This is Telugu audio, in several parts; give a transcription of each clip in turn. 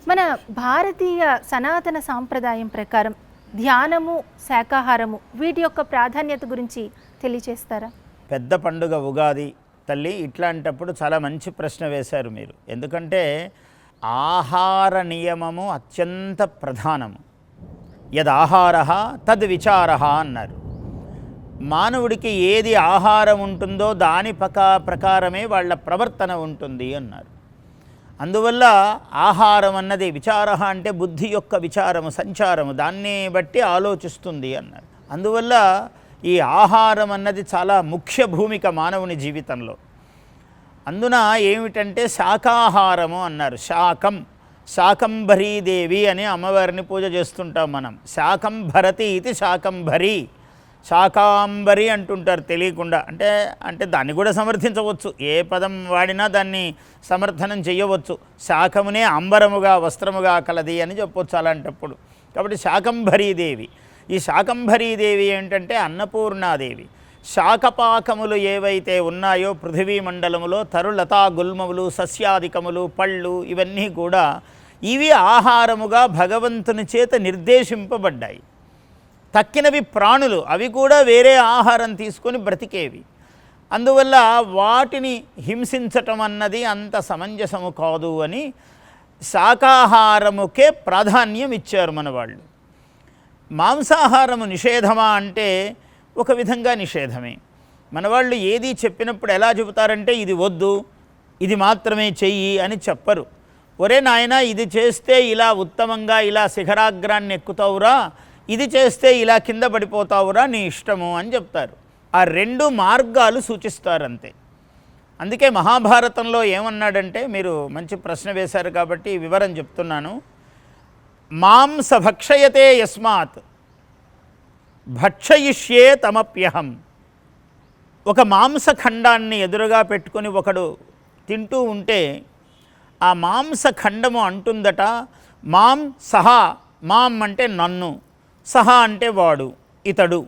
మన భారతీయ సనాతన సాంప్రదాయం ప్రకారం ధ్యానము, శాకాహారము వీటి యొక్క ప్రాధాన్యత గురించి తెలియచేస్తారా? పెద్ద పండుగ ఉగాది తల్లి, ఇట్లాంటప్పుడు చాలా మంచి ప్రశ్న వేశారు మీరు. ఎందుకంటే ఆహార నియమము అత్యంత ప్రధానము. యదాహార తద్ విచార అన్నారు. మానవుడికి ఏది ఆహారం ఉంటుందో దాని ప్రకారమే వాళ్ళ ప్రవర్తన ఉంటుంది అన్నారు. అందువల్ల ఆహారం అన్నది విచార అంటే బుద్ధి యొక్క విచారము, సంచారము, దాన్ని బట్టి ఆలోచిస్తుంది అన్నారు. అందువల్ల ఈ ఆహారం అన్నది చాలా ముఖ్య భూమిక మానవుని జీవితంలో. అందున ఏమిటంటే శాకాహారము అన్నారు. శాకంభరీదేవి అని అమ్మవారిని పూజ చేస్తుంటాం మనం. శాకంభరతి ఇది శాకంభరి, శాకాంబరి అంటుంటారు తెలియకుండా. అంటే దాన్ని కూడా సమర్థించవచ్చు, ఏ పదం వాడినా దాన్ని సమర్థనం చేయవచ్చు. శాఖమునే అంబరముగా వస్త్రముగా కలది అని చెప్పొచ్చు అలాంటప్పుడు. కాబట్టి శాకంభరీదేవి. ఈ శాకంభరీదేవి ఏంటంటే అన్నపూర్ణాదేవి. శాకపాకములు ఏవైతే ఉన్నాయో పృథివీ మండలములో, తరులతా గుల్మములు, సస్యాదికములు, పళ్ళు, ఇవన్నీ కూడా ఇవి ఆహారముగా భగవంతుని చేత నిర్దేశింపబడ్డాయి. తక్కినవి ప్రాణులు, అవి కూడా వేరే ఆహారం తీసుకొని బ్రతికేవి. అందువల్ల వాటిని హింసించటం అన్నది అంత సమంజసము కాదు అని శాకాహారముకే ప్రాధాన్యం ఇచ్చారు మన వాళ్ళు. మాంసాహారము నిషేధమా అంటే ఒక విధంగా నిషేధమే. మన వాళ్ళు ఏది చెప్పినప్పుడు ఎలా చెబుతారంటే ఇది వద్దు, ఇది మాత్రమే చెయ్యి అని చెప్పరు. ఒరే నాయన, ఇది చేస్తే ఇలా ఉత్తమంగా ఇలా శిఖరాగ్రాన్ని ఎక్కుతావురా, ఇది చేస్తే ఇలా కింద పడిపోతావురా, నీ ఇష్టము అని చెప్తారు. ఆ రెండు మార్గాలు సూచిస్తారంతే. అందుకే మహాభారతంలో ఏమన్నాడంటే, మీరు మంచి ప్రశ్న వేశారు కాబట్టి వివరం చెప్తున్నాను. మాంస భక్షయతే యస్మాత్ భక్షయిష్యే తమప్యహం. ఒక మాంసఖండాన్ని ఎదురుగా పెట్టుకొని ఒకడు తింటూ ఉంటే ఆ మాంసఖండము అంటుందట, మాం సహా, మాం అంటే నన్ను, సహా అంటే వాడు, ఇతడు,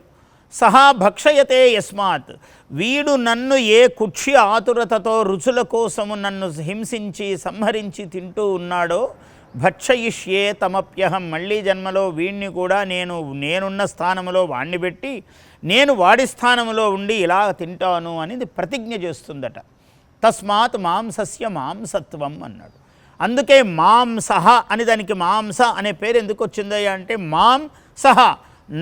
సహా భక్షయతే యస్మాత్, వీడు నన్ను ఏ కుక్షి ఆతురతతో రుచుల కోసము నన్ను హింసించి సంహరించి తింటూ ఉన్నాడో, భక్షయిష్యే తమప్యహం, మళ్ళీ జన్మలో వీణ్ణి కూడా నేనున్న స్థానంలో వాణ్ణి పెట్టి నేను వాడి స్థానంలో ఉండి ఇలా తింటాను అనేది ప్రతిజ్ఞ చేస్తుందట. తస్మాత్ మాంసస్య మాంసత్వం అన్నాడు. అందుకే మాంసహ అని, దానికి మాంస అనే పేరు ఎందుకు వచ్చిందయ్యా అంటే మాంసహ,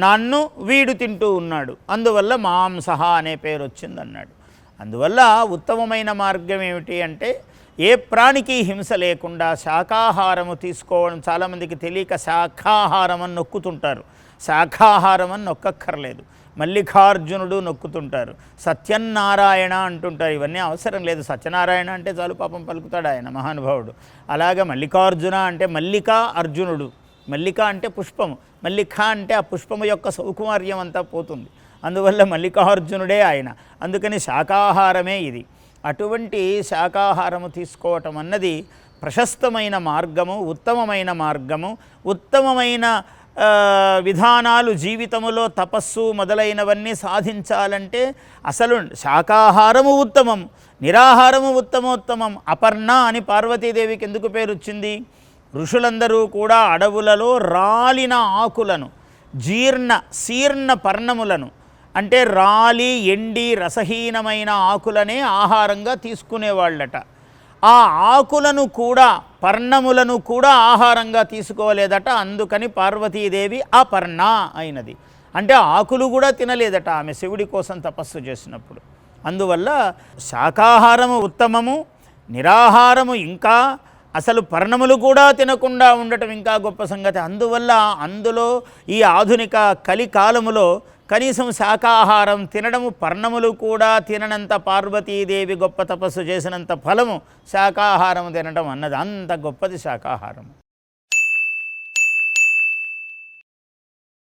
నన్ను వీడు తింటూ ఉన్నాడు, అందువల్ల మాంసహ అనే పేరు వచ్చిందన్నాడు. అందువల్ల ఉత్తమమైన మార్గం ఏమిటి అంటే ఏ ప్రాణికి హింస లేకుండా శాకాహారము తీసుకోవడం. చాలామందికి తెలియక శాఖాహారం అని నొక్కుతుంటారు. శాఖాహారం అని నొక్కక్కర్లేదు. మల్లికార్జునుడు నొక్కుతుంటారు, సత్యనారాయణ అంటుంటారు. ఇవన్నీ అవసరం లేదు. సత్యనారాయణ అంటే చాలు, పాపం పలుకుతాడు ఆయన మహానుభావుడు. అలాగే మల్లికార్జున అంటే మల్లికా అర్జునుడు. మల్లిక అంటే పుష్పము, మల్లిక అంటే ఆ పుష్పము యొక్క సౌకుమార్యం అంతా పోతుంది. అందువల్ల మల్లికార్జునుడే ఆయన. అందుకని శాకాహారమే ఇది. అటువంటి శాకాహారము తీసుకోవటం అన్నది ప్రశస్తమైన మార్గము, ఉత్తమమైన మార్గము. ఉత్తమమైన విధానాలు జీవితములో తపస్సు మొదలైనవన్నీ సాధించాలంటే అసలు శాకాహారము ఉత్తమం, నిరాహారము ఉత్తమోత్తమం. అపర్ణ అని పార్వతీదేవికి ఎందుకు పేరు వచ్చింది? ఋషులందరూ కూడా అడవులలో రాలిన ఆకులను, శీర్ణ పర్ణములను, అంటే రాలి ఎండి రసహీనమైన ఆకులనే ఆహారంగా తీసుకునేవాళ్ళట. ఆ ఆకులను కూడా, పర్ణములను కూడా ఆహారంగా తీసుకోలేదట. అందుకని పార్వతీదేవి అపర్ణ అయినది. అంటే ఆకులు కూడా తినలేదట ఆమె శివుడి కోసం తపస్సు చేసినప్పుడు. అందువల్ల శాకాహారము ఉత్తమము, నిరాహారము ఇంకా, అసలు పర్ణములు కూడా తినకుండా ఉండటం ఇంకా గొప్ప సంగతి. అందువల్ల అందులో ఈ ఆధునిక కలికాలములో కనీసం శాకాహారం తినడము, పర్ణములు కూడా తిననంత పార్వతీదేవి గొప్ప తపస్సు చేసినంత ఫలము శాకాహారం తినడం అన్నది. అంత గొప్పది శాకాహారం.